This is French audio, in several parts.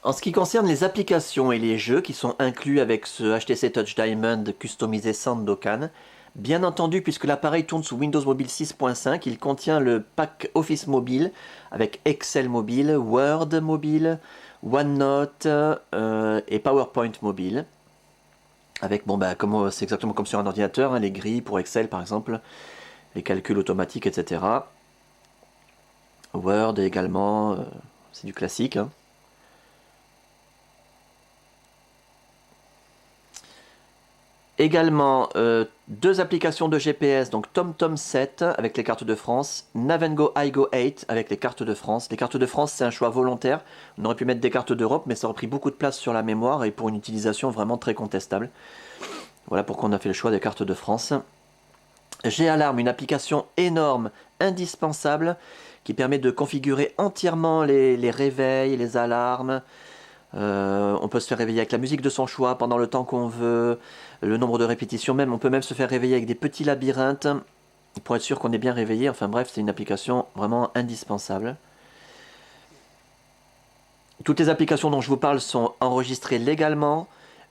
En ce qui concerne les applications et les jeux qui sont inclus avec ce HTC Touch Diamond customisé Sandokan, bien entendu, puisque l'appareil tourne sous Windows Mobile 6.5, il contient le pack Office Mobile avec Excel mobile, Word mobile, OneNote et PowerPoint mobile. Avec, bon, bah, c'est exactement comme sur un ordinateur, hein, les grilles pour Excel par exemple, les calculs automatiques, etc. Word également, c'est du classique, hein. Également, deux applications de GPS, donc TomTom 7 avec les cartes de France, Navengo iGo 8 avec les cartes de France. Les cartes de France, c'est un choix volontaire. On aurait pu mettre des cartes d'Europe, mais ça aurait pris beaucoup de place sur la mémoire et pour une utilisation vraiment très contestable. Voilà pourquoi on a fait le choix des cartes de France. G-Alarm, une application énorme, indispensable, qui permet de configurer entièrement les réveils, les alarmes, on peut se faire réveiller avec la musique de son choix pendant le temps qu'on veut, le nombre de répétitions même. On peut même se faire réveiller avec des petits labyrinthes pour être sûr qu'on est bien réveillé. Enfin bref, c'est une application vraiment indispensable. Toutes les applications dont je vous parle sont enregistrées légalement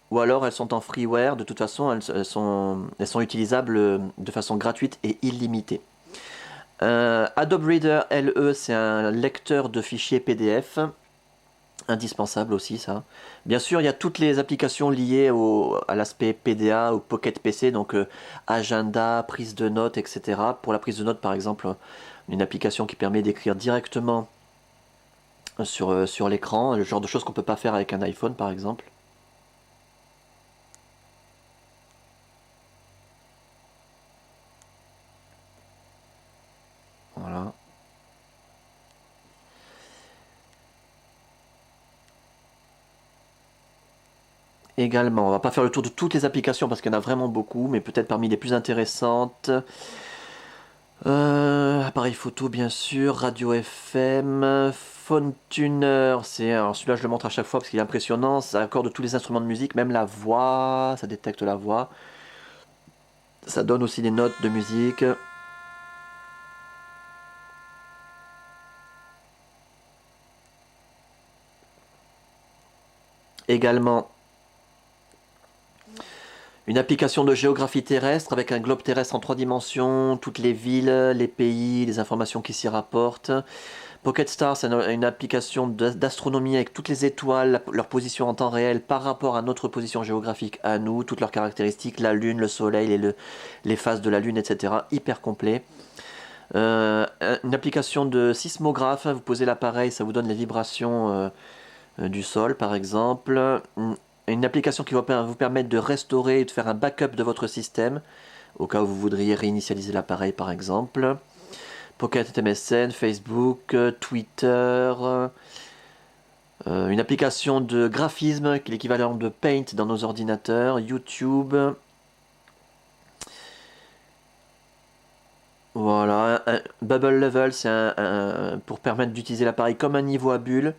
ou alors elles sont en freeware. De toute façon, elles sont utilisables de façon gratuite et illimitée. Adobe Reader LE, c'est un lecteur de fichiers PDF. Indispensable aussi ça. Bien sûr, il y a toutes les applications liées à l'aspect PDA ou Pocket PC, donc agenda, prise de notes, etc. Pour la prise de notes, par exemple, une application qui permet d'écrire directement sur l'écran, le genre de choses qu'on ne peut pas faire avec un iPhone, par exemple. Voilà. Également, on va pas faire le tour de toutes les applications parce qu'il y en a vraiment beaucoup, mais peut-être parmi les plus intéressantes. Appareil photo bien sûr, radio FM, phone tuner, alors celui-là je le montre à chaque fois parce qu'il est impressionnant, ça accorde tous les instruments de musique, même la voix, ça détecte la voix, ça donne aussi des notes de musique. Également une application de géographie terrestre avec un globe terrestre en 3 dimensions, toutes les villes, les pays, les informations qui s'y rapportent. Pocket Star, c'est une application d'astronomie avec toutes les étoiles, leur position en temps réel par rapport à notre position géographique à nous, toutes leurs caractéristiques, la Lune, le Soleil, les phases de la Lune, etc. Hyper complet. Une application de sismographe, vous posez l'appareil, ça vous donne les vibrations du sol par exemple. Une application qui va vous permettre de restaurer et de faire un backup de votre système, au cas où vous voudriez réinitialiser l'appareil par exemple. Pocket MSN, Facebook, Twitter, une application de graphisme qui est l'équivalent de Paint dans nos ordinateurs, YouTube. Voilà, Bubble Level, c'est pour permettre d'utiliser l'appareil comme un niveau à bulle,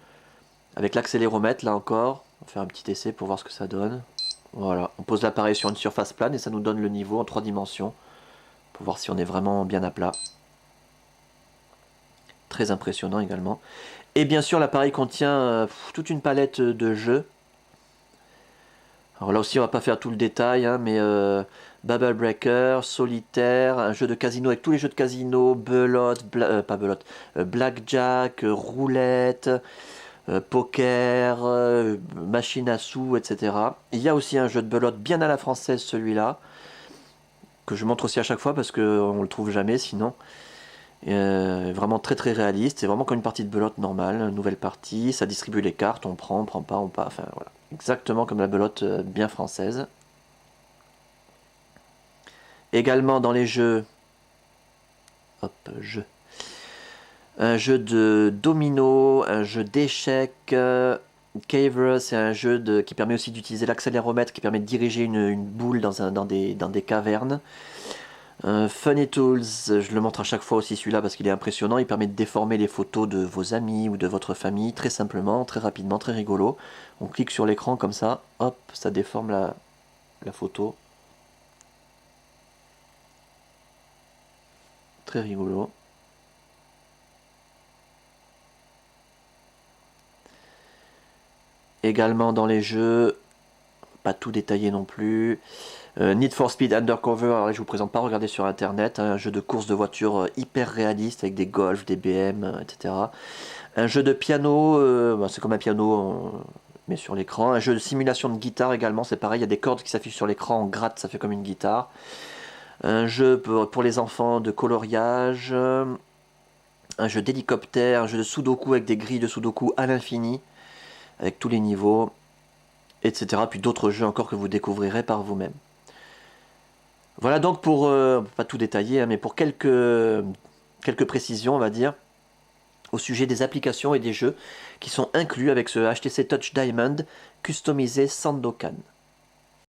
avec l'accéléromètre là encore. On va faire un petit essai pour voir ce que ça donne. Voilà, on pose l'appareil sur une surface plane et ça nous donne le niveau en 3 dimensions, pour voir si on est vraiment bien à plat. Très impressionnant également. Et bien sûr, l'appareil contient toute une palette de jeux. Alors là aussi, on va pas faire tout le détail, hein, mais Bubble Breaker, Solitaire, un jeu de casino avec tous les jeux de casino, belote, pas belote, blackjack, roulette, poker, machine à sous, etc. Il y a aussi un jeu de belote bien à la française, celui-là, que je montre aussi à chaque fois parce qu'on le trouve jamais sinon. Vraiment très très réaliste, c'est vraiment comme une partie de belote normale, une nouvelle partie, ça distribue les cartes, on prend pas, on pas, enfin voilà. Exactement comme la belote bien française. Également dans les jeux, hop, jeux. Un jeu de domino, un jeu d'échecs. Caver, c'est un jeu qui permet aussi d'utiliser l'accéléromètre, qui permet de diriger une boule dans des cavernes. Funny Tools, je le montre à chaque fois aussi celui-là parce qu'il est impressionnant. Il permet de déformer les photos de vos amis ou de votre famille très simplement, très rapidement, très rigolo. On clique sur l'écran comme ça, hop, ça déforme la photo. Très rigolo. Également dans les jeux, pas tout détaillé non plus. Need for Speed Undercover, alors là, je vous présente pas, regardez sur internet, hein, un jeu de course de voiture hyper réaliste avec des Golf, des BM, etc. Un jeu de piano, bah, c'est comme un piano mais sur l'écran. Un jeu de simulation de guitare également, c'est pareil, il y a des cordes qui s'affichent sur l'écran, on gratte, ça fait comme une guitare. Un jeu pour les enfants de coloriage, un jeu d'hélicoptère, un jeu de Sudoku avec des grilles de Sudoku à l'infini, avec tous les niveaux, etc. Puis d'autres jeux encore que vous découvrirez par vous-même. Voilà donc pour, pas tout détailler, hein, mais pour quelques précisions, on va dire, au sujet des applications et des jeux qui sont inclus avec ce HTC Touch Diamond customisé Sandokan.